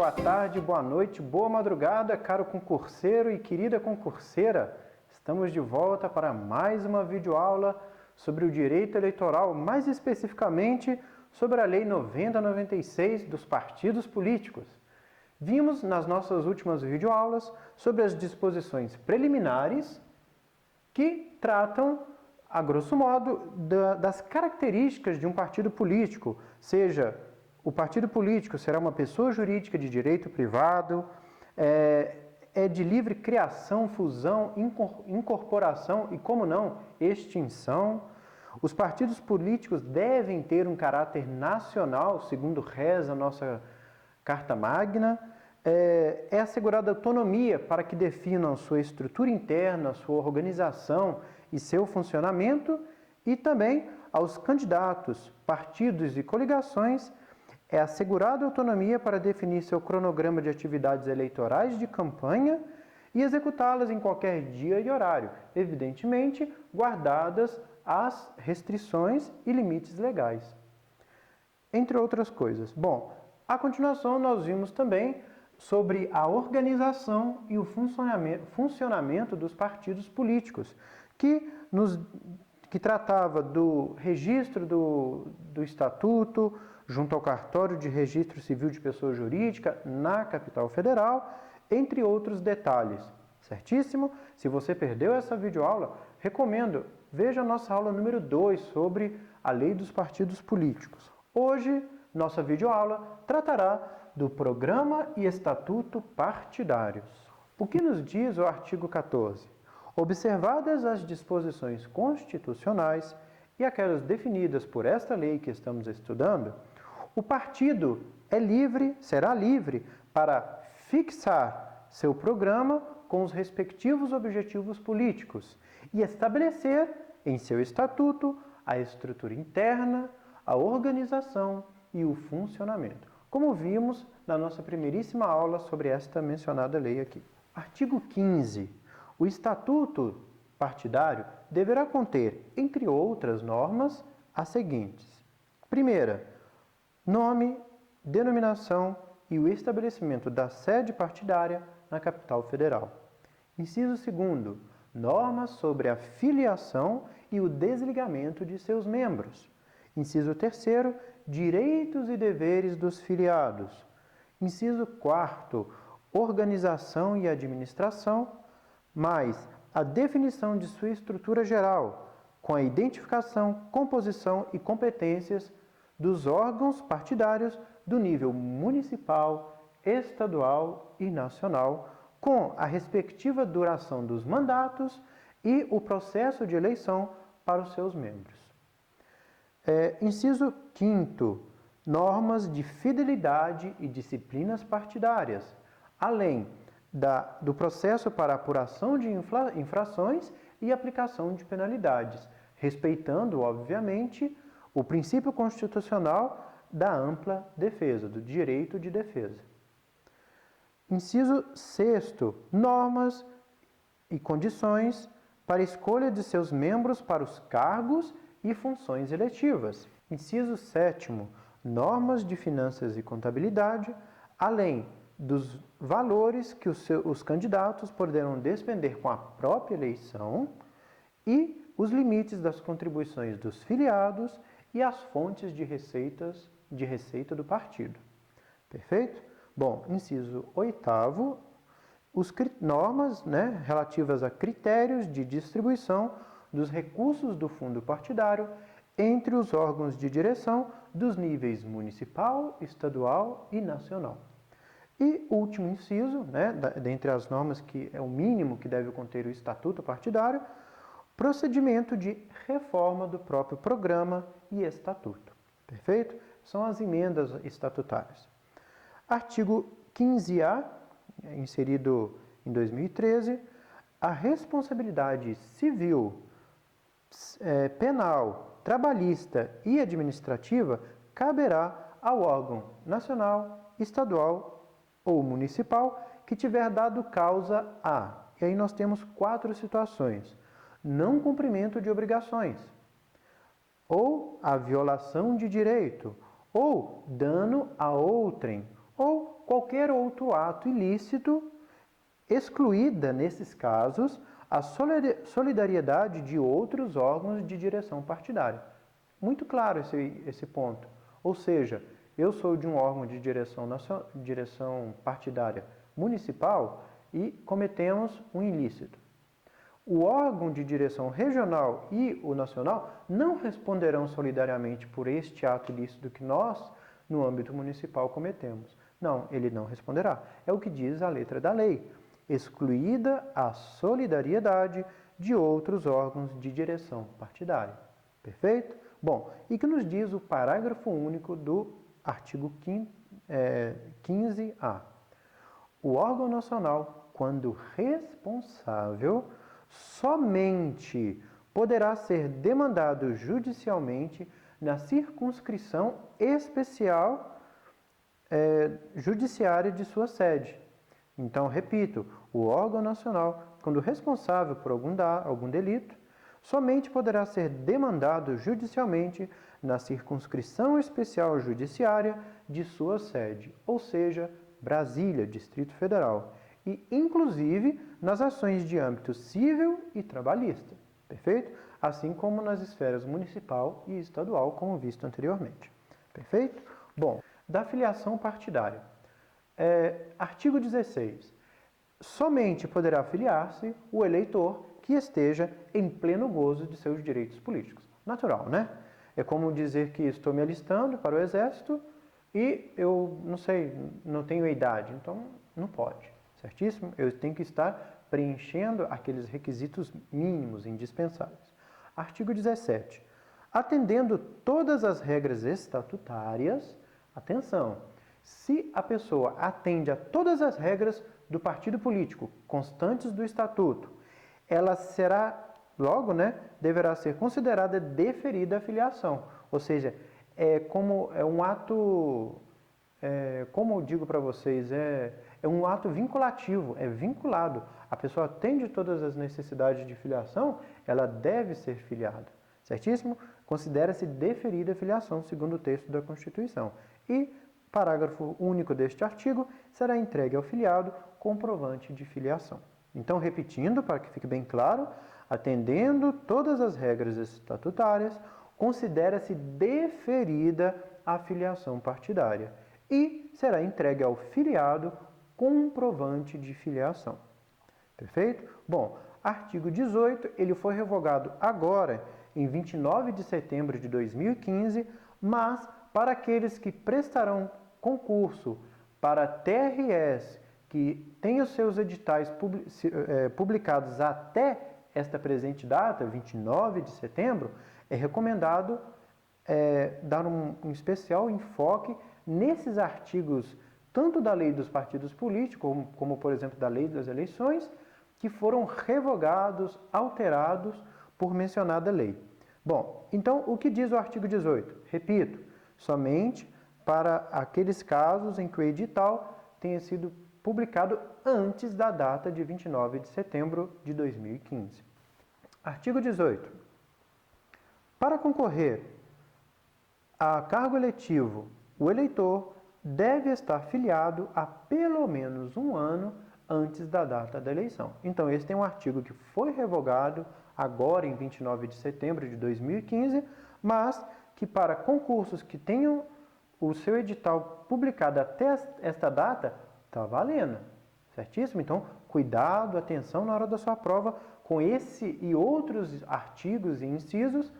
boa tarde, boa noite, boa madrugada, caro concurseiro e querida concurseira. Estamos de volta para mais uma videoaula sobre o direito eleitoral, mais especificamente sobre a Lei 9096 dos partidos políticos. Vimos nas nossas últimas videoaulas sobre as disposições preliminares que tratam, a grosso modo, das características de um partido político, seja o partido político será uma pessoa jurídica de direito privado, é de livre criação, fusão, incorporação e, como não, extinção. Os partidos políticos devem ter um caráter nacional, segundo reza a nossa Carta Magna. É assegurada autonomia para que definam sua estrutura interna, sua organização e seu funcionamento, e também aos candidatos, partidos e coligações é assegurada autonomia para definir seu cronograma de atividades eleitorais de campanha e executá-las em qualquer dia e horário, evidentemente guardadas as restrições e limites legais, entre outras coisas. Bom, a continuação nós vimos também sobre a organização e o funcionamento dos partidos políticos, que tratava do registro do estatuto junto ao cartório de registro civil de pessoa jurídica na capital federal, entre outros detalhes. Certíssimo? Se você perdeu essa videoaula, recomendo, veja a nossa aula número 2 sobre a lei dos partidos políticos. Hoje, nossa videoaula tratará do programa e estatuto partidários. O que nos diz o artigo 14? Observadas as disposições constitucionais e aquelas definidas por esta lei que estamos estudando, o partido será livre para fixar seu programa com os respectivos objetivos políticos e estabelecer em seu estatuto a estrutura interna, a organização e o funcionamento, como vimos na nossa primeiríssima aula sobre esta mencionada lei aqui. Artigo 15. O estatuto partidário deverá conter, entre outras normas, as seguintes. Primeira, nome, denominação e o estabelecimento da sede partidária na capital federal. Inciso 2º, normas sobre a filiação e o desligamento de seus membros. Inciso 3º, direitos e deveres dos filiados. Inciso 4º, organização e administração, mais a definição de sua estrutura geral, com a identificação, composição e competências dos órgãos partidários do nível municipal, estadual e nacional, com a respectiva duração dos mandatos e o processo de eleição para os seus membros. Inciso 5º, normas de fidelidade e disciplinas partidárias, além do processo para apuração de infrações e aplicação de penalidades, respeitando, obviamente, o princípio constitucional da ampla defesa, do direito de defesa. Inciso 6º, normas e condições para escolha de seus membros para os cargos e funções eletivas. Inciso 7º, normas de finanças e contabilidade, além dos valores que os candidatos poderão despender com a própria eleição e os limites das contribuições dos filiados e as fontes de receita do partido. Perfeito? Bom, inciso 8º, normas relativas a critérios de distribuição dos recursos do fundo partidário entre os órgãos de direção dos níveis municipal, estadual e nacional. E último inciso, dentre as normas que é o mínimo que deve conter o estatuto partidário, procedimento de reforma do próprio programa e estatuto. Perfeito? São as emendas estatutárias. Artigo 15A, inserido em 2013, a responsabilidade civil, penal, trabalhista e administrativa caberá ao órgão nacional, estadual ou municipal que tiver dado causa a. E aí nós temos 4 situações. Não cumprimento de obrigações, ou a violação de direito, ou dano a outrem, ou qualquer outro ato ilícito, excluída, nesses casos, a solidariedade de outros órgãos de direção partidária. Muito claro esse ponto. Ou seja, eu sou de um órgão de direção partidária municipal e cometemos um ilícito. O órgão de direção regional e o nacional não responderão solidariamente por este ato ilícito que nós, no âmbito municipal, cometemos. Não, ele não responderá. É o que diz a letra da lei, excluída a solidariedade de outros órgãos de direção partidária. Perfeito? Bom, e que nos diz o parágrafo único do artigo 15A. O órgão nacional, quando responsável, somente poderá ser demandado judicialmente na circunscrição especial judiciária de sua sede. Então, repito, o órgão nacional, quando responsável por algum delito, somente poderá ser demandado judicialmente na circunscrição especial judiciária de sua sede, ou seja, Brasília, Distrito Federal, e inclusive nas ações de âmbito civil e trabalhista, perfeito? Assim como nas esferas municipal e estadual, como visto anteriormente, perfeito? Bom, da filiação partidária. Artigo 16. Somente poderá filiar-se o eleitor que esteja em pleno gozo de seus direitos políticos. Natural, né? É como dizer que estou me alistando para o exército e eu, não sei, não tenho idade, então não pode, certíssimo? Eu tenho que estar preenchendo aqueles requisitos mínimos, indispensáveis. Artigo 17. Atendendo todas as regras estatutárias, atenção, se a pessoa atende a todas as regras do partido político constantes do estatuto, ela será, logo, deverá ser considerada deferida a filiação. Ou seja, é um ato, como eu digo para vocês, é um ato vinculativo, é vinculado. A pessoa atende todas as necessidades de filiação, ela deve ser filiada. Certíssimo? Considera-se deferida a filiação, segundo o texto da Constituição. E parágrafo único deste artigo, será entregue ao filiado comprovante de filiação. Então, repetindo, para que fique bem claro, atendendo todas as regras estatutárias, considera-se deferida a filiação partidária e será entregue ao filiado comprovante de filiação. Perfeito? Bom, artigo 18, ele foi revogado agora, em 29 de setembro de 2015, mas para aqueles que prestarão concurso para TRS, que tem os seus editais publicados até esta presente data, 29 de setembro, é recomendado dar um especial enfoque nesses artigos, tanto da lei dos partidos políticos, como, por exemplo, da lei das eleições, que foram revogados, alterados por mencionada lei. Bom, então, o que diz o artigo 18? Repito, somente para aqueles casos em que o edital tenha sido publicado antes da data de 29 de setembro de 2015. Artigo 18. Para concorrer a cargo eletivo, o eleitor deve estar filiado há pelo menos um ano antes da data da eleição. Então, esse tem um artigo que foi revogado agora em 29 de setembro de 2015, mas que para concursos que tenham o seu edital publicado até esta data, está valendo, certíssimo? Então, cuidado, atenção na hora da sua prova com esse e outros artigos e incisos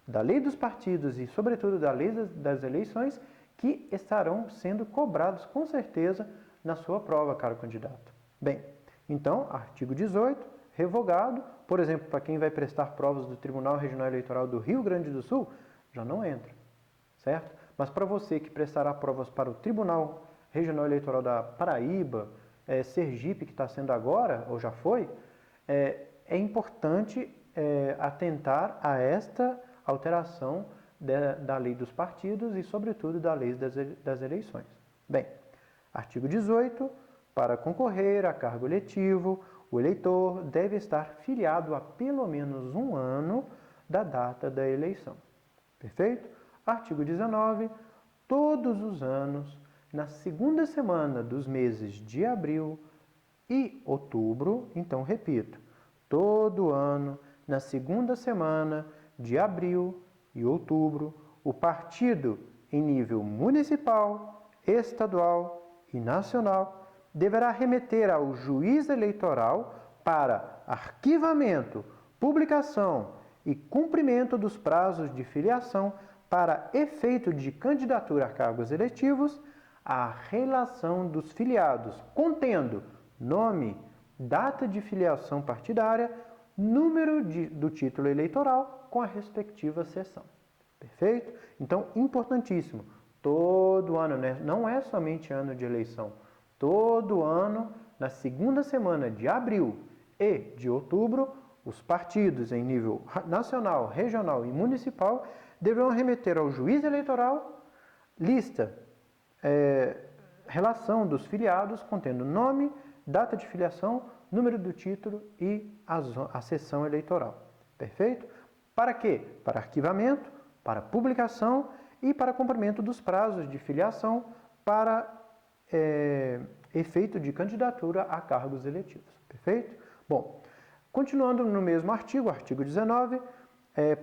da lei dos partidos e, sobretudo, da lei das eleições que estarão sendo cobrados, com certeza, na sua prova, caro candidato. Bem, então, artigo 18, revogado, por exemplo, para quem vai prestar provas do Tribunal Regional Eleitoral do Rio Grande do Sul, já não entra, certo? Mas para você que prestará provas para o Tribunal Regional Eleitoral da Paraíba, Sergipe, que está sendo agora, ou já foi, é importante atentar a esta alteração da lei dos partidos e, sobretudo, da lei das eleições. Bem, artigo 18, para concorrer a cargo eletivo, o eleitor deve estar filiado há pelo menos um ano da data da eleição. Perfeito? Artigo 19, todos os anos, na segunda semana dos meses de abril e outubro. Então, repito, todo ano, na segunda semana de abril e outubro, o partido em nível municipal, estadual e nacional deverá remeter ao juiz eleitoral para arquivamento, publicação e cumprimento dos prazos de filiação para efeito de candidatura a cargos eletivos a relação dos filiados, contendo nome, data de filiação partidária, número do título eleitoral com a respectiva seção. Perfeito? Então, importantíssimo, todo ano, né? Não é somente ano de eleição, todo ano, na segunda semana de abril e de outubro, os partidos em nível nacional, regional e municipal deverão remeter ao juiz eleitoral lista, relação dos filiados contendo nome, data de filiação, número do título e a seção eleitoral. Perfeito? Para quê? Para arquivamento, para publicação e para cumprimento dos prazos de filiação para efeito de candidatura a cargos eletivos. Perfeito? Bom, continuando no mesmo artigo, artigo 19,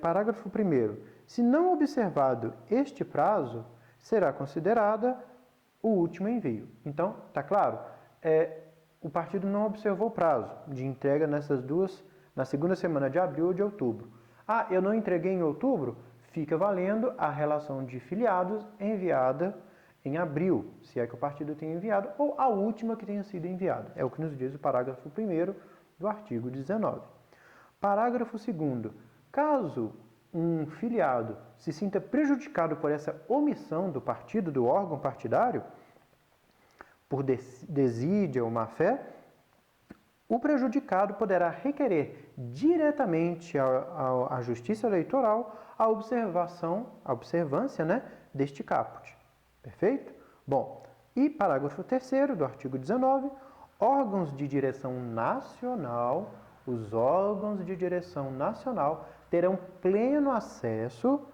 parágrafo 1º. Se não observado este prazo, será considerada o último envio. Então, está claro? O partido não observou o prazo de entrega na segunda semana de abril ou de outubro. Ah, eu não entreguei em outubro? Fica valendo a relação de filiados enviada em abril, se é que o partido tenha enviado, ou a última que tenha sido enviada. É o que nos diz o parágrafo 1º do artigo 19. Parágrafo 2º. Caso um filiado se sinta prejudicado por essa omissão do partido, do órgão partidário, por desídia ou má-fé, o prejudicado poderá requerer diretamente à Justiça Eleitoral a observância, né, deste caput. Perfeito? Bom, e parágrafo 3º do artigo 19, órgãos de direção nacional, os órgãos de direção nacional terão pleno acesso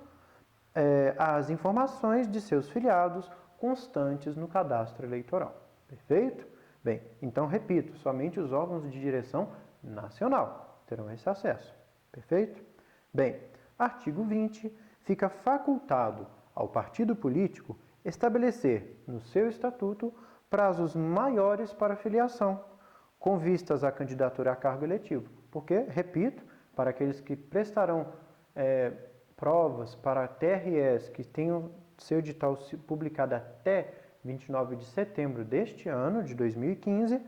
às informações de seus filiados constantes no cadastro eleitoral. Perfeito? Bem, então repito, somente os órgãos de direção nacional terão esse acesso. Perfeito? Bem, artigo 20, fica facultado ao partido político estabelecer no seu estatuto prazos maiores para filiação, com vistas à candidatura a cargo eletivo. Porque, repito, para aqueles que prestarão provas para TREs que tenham seu edital publicado até 29 de setembro deste ano, de 2015,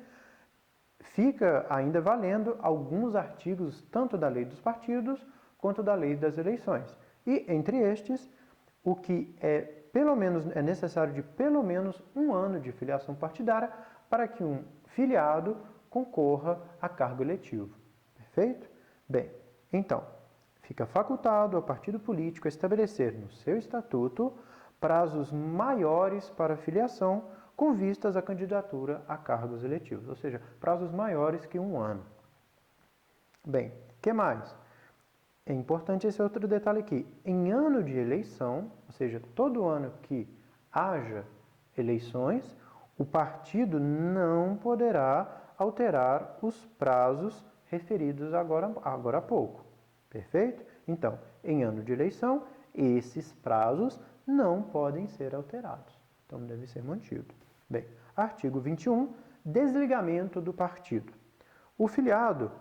fica ainda valendo alguns artigos, tanto da Lei dos Partidos, quanto da Lei das Eleições. E, entre estes, o que é necessário de pelo menos um ano de filiação partidária para que um filiado concorra a cargo eletivo. Perfeito? Bem, então, fica facultado ao partido político estabelecer no seu estatuto prazos maiores para filiação com vistas à candidatura a cargos eletivos, ou seja, prazos maiores que um ano. Bem, o que mais? É importante esse outro detalhe aqui. Em ano de eleição, ou seja, todo ano que haja eleições, o partido não poderá alterar os prazos referidos agora há pouco. Perfeito? Então, em ano de eleição, esses prazos não podem ser alterados. Então, deve ser mantido. Bem, artigo 21, desligamento do partido. O filiado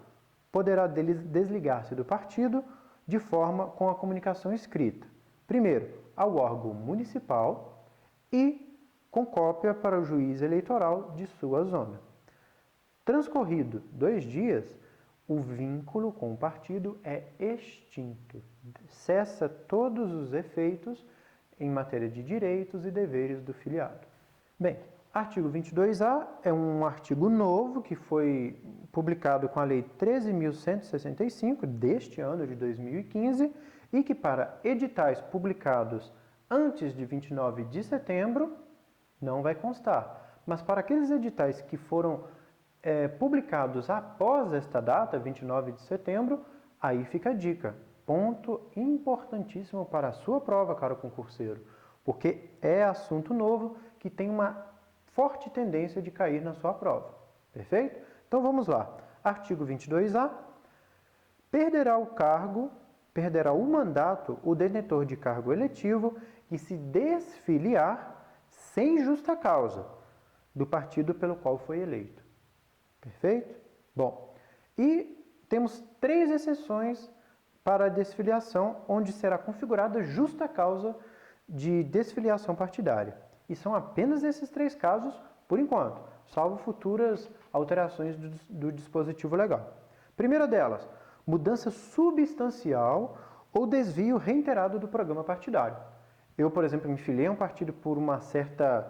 poderá desligar-se do partido de forma com a comunicação escrita. Primeiro, ao órgão municipal e com cópia para o juiz eleitoral de sua zona. Transcorrido 2 dias, o vínculo com o partido é extinto. Cessa todos os efeitos em matéria de direitos e deveres do filiado. Bem, artigo 22A é um artigo novo que foi publicado com a Lei 13.165 deste ano de 2015 e que para editais publicados antes de 29 de setembro não vai constar. Mas para aqueles editais que foram publicados após esta data, 29 de setembro, aí fica a dica. Ponto importantíssimo para a sua prova, caro concurseiro, porque é assunto novo que tem uma forte tendência de cair na sua prova. Perfeito? Então vamos lá. Artigo 22A. Perderá o mandato o detentor de cargo eletivo que se desfiliar sem justa causa do partido pelo qual foi eleito. Perfeito? Bom, e temos 3 exceções para a desfiliação, onde será configurada justa causa de desfiliação partidária. E são apenas esses 3 casos, por enquanto, salvo futuras alterações do dispositivo legal. Primeira delas, mudança substancial ou desvio reiterado do programa partidário. Eu, por exemplo, me filiei a um partido por uma certa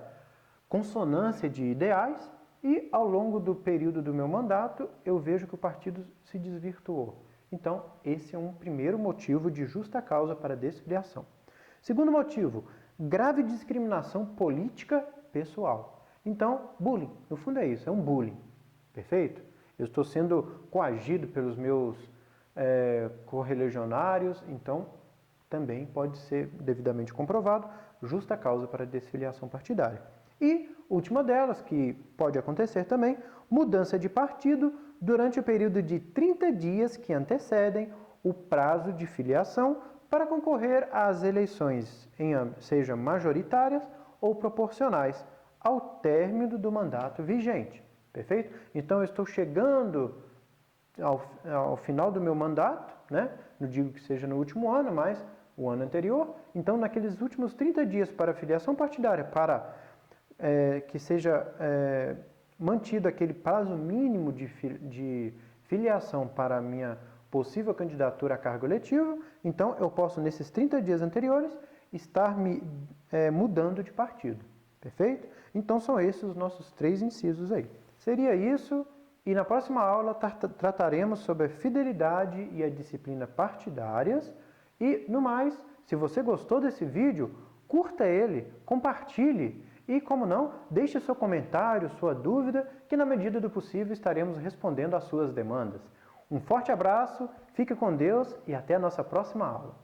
consonância de ideais e, ao longo do período do meu mandato, eu vejo que o partido se desvirtuou. Então, esse é um primeiro motivo de justa causa para desfiliação. Segundo motivo, grave discriminação política pessoal. Então, bullying, no fundo é isso, é um bullying. Perfeito? Eu estou sendo coagido pelos meus correligionários, então também pode ser devidamente comprovado justa causa para desfiliação partidária. E, última delas, que pode acontecer também, mudança de partido durante o período de 30 dias que antecedem o prazo de filiação para concorrer às eleições, seja majoritárias ou proporcionais, ao término do mandato vigente. Perfeito? Então, eu estou chegando ao final do meu mandato, né? Não digo que seja no último ano, mas o ano anterior. Então, naqueles últimos 30 dias para a filiação partidária, para que seja mantido aquele prazo mínimo de filiação para a minha possível candidatura a cargo eletivo, então eu posso, nesses 30 dias anteriores, estar me mudando de partido. Perfeito? Então, são esses os nossos 3 incisos aí. Seria isso, e na próxima aula trataremos sobre a fidelidade e a disciplina partidárias. E, no mais, se você gostou desse vídeo, curta ele, compartilhe e, como não, deixe seu comentário, sua dúvida, que na medida do possível estaremos respondendo às suas demandas. Um forte abraço, fique com Deus e até a nossa próxima aula.